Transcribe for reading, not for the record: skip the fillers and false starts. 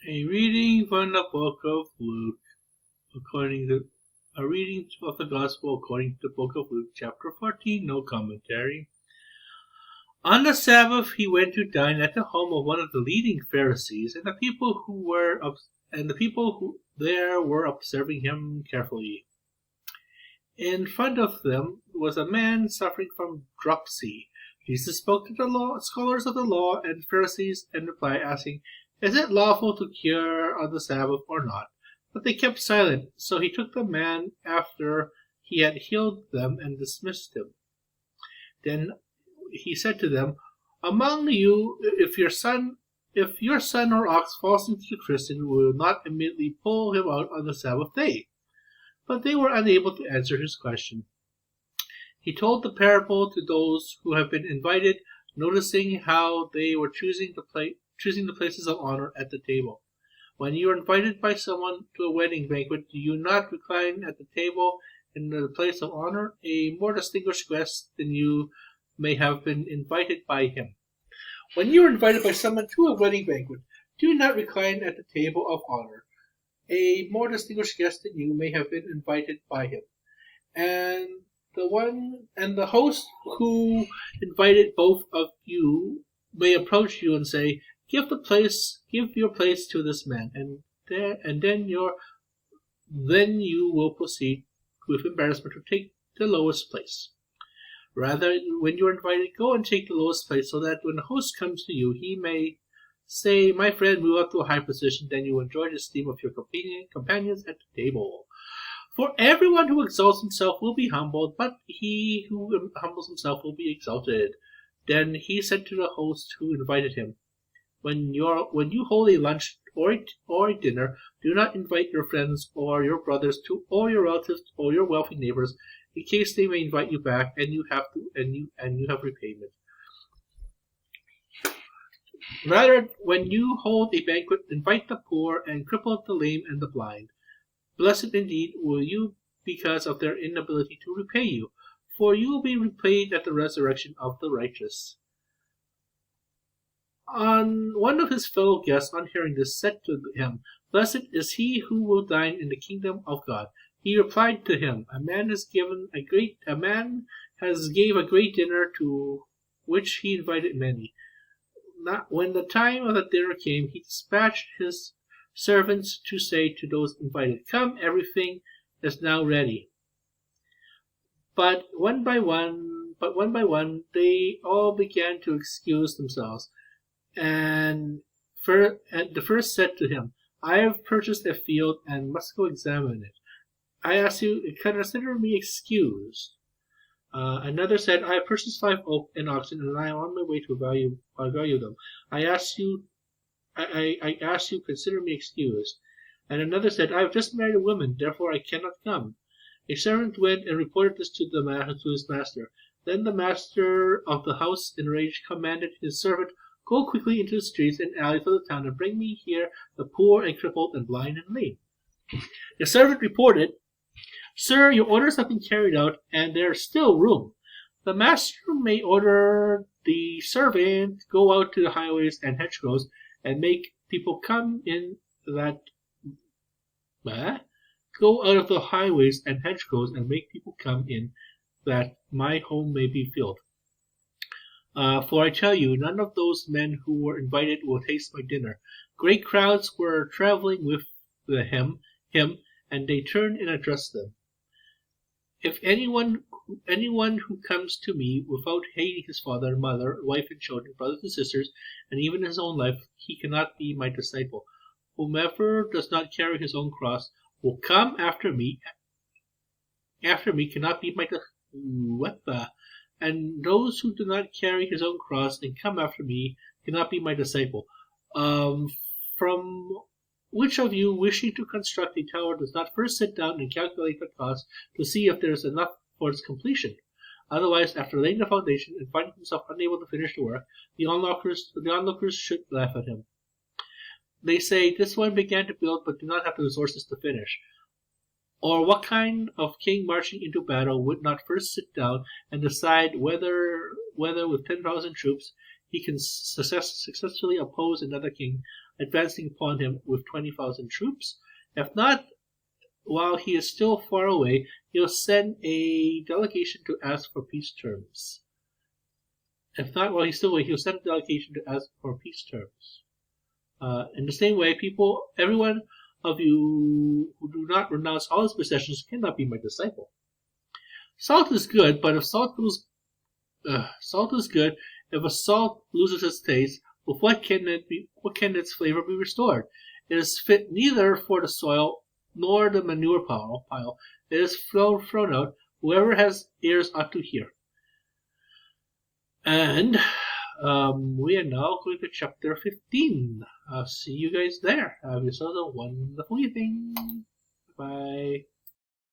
A reading from the book of Luke, according to a reading of the Gospel according to the book of Luke, chapter 14, no commentary. On the Sabbath, he went to dine at the home of one of the leading Pharisees, and the people who there were observing him carefully. In front of them was a man suffering from dropsy. Jesus spoke to the scholars of the law and Pharisees in reply, asking, "Is it lawful to cure on the Sabbath or not?" But they kept silent. So he took the man after he had healed them and dismissed him. Then he said to them, "Among you, if your son or ox falls into the prison, you will not immediately pull him out on the Sabbath day." But they were unable to answer his question. He told the parable to those who have been invited, noticing how they were choosing the places of honor at the table. When you are invited by someone to a wedding banquet, do you not recline at the table in the place of honor? A more distinguished guest than you may have been invited by him. When you are invited by someone to a wedding banquet, do not recline at the table of honor. A more distinguished guest than you may have been invited by him. And the host who invited both of you may approach you and say, give your place to this man, and then you will proceed with embarrassment to take the lowest place. Rather, when you are invited, go and take the lowest place, so that when the host comes to you, he may say, "My friend, move up to a high position." Then you enjoy the esteem of your companions at the table. For everyone who exalts himself will be humbled, but he who humbles himself will be exalted. Then he said to the host who invited him, When you hold a lunch or a dinner, do not invite your friends or your brothers or your relatives or your wealthy neighbors, in case they may invite you back and you have repayment. Rather, when you hold a banquet, invite the poor and crippled, the lame and the blind. Blessed indeed will you because of their inability to repay you, for you will be repaid at the resurrection of the righteous. One of his fellow guests, on hearing this, said to him, "Blessed is he who will dine in the kingdom of God." He replied to him, "A man has gave a great dinner to which he invited many. When the time of the dinner came, he dispatched his servants to say to those invited, 'Come, everything is now ready.' But one by one, they all began to excuse themselves. And the first said to him, 'I have purchased a field and must go examine it. I ask you, consider me excused.' Another said, 'I have purchased 5 oxen and I am on my way to value them. I ask you, consider me excused.' And another said, 'I have just married a woman, therefore I cannot come.' A servant went and reported this to his master. Then the master of the house, enraged, commanded his servant, 'Go quickly into the streets and alleys of the town and bring me here the poor and crippled and blind and lame.' The servant reported, 'Sir, your orders have been carried out, and there is still room.' The master may order the servant go out to the highways and hedgerows and make people come in go out of the highways and hedgerows and make people come in, that my home may be filled. For I tell you, none of those men who were invited will taste my dinner.' Great crowds were traveling with him, and they turned and addressed them. 'If anyone who comes to me without hating his father, mother, wife and children, brothers and sisters, and even his own life, he cannot be my disciple. Whomever does not carry his own cross will come after me cannot be my and those who do not carry his own cross and come after me cannot be my disciple. From which of you, wishing to construct a tower, does not first sit down and calculate the cost to see if there is enough for its completion? Otherwise, after laying the foundation and finding himself unable to finish the work, the onlookers should laugh at him. They say, 'This one began to build but did not have the resources to finish.' Or what kind of king marching into battle would not first sit down and decide whether with 10,000 troops he can successfully oppose another king advancing upon him with 20,000 troops. If not, while he is still far away, he'll send a delegation to ask for peace terms. If not, while he's still away, he'll send a delegation to ask for peace terms. In the same way, everyone of you who do not renounce all his possessions cannot be my disciple. Salt is good, but if salt is good, if a salt loses its taste, with what can its flavor be restored? It is fit neither for the soil nor the manure pile. It is thrown out. Whoever has ears ought to hear. And we are now going to chapter 15. I'll see you guys there. Have yourselves a wonderful evening. Bye.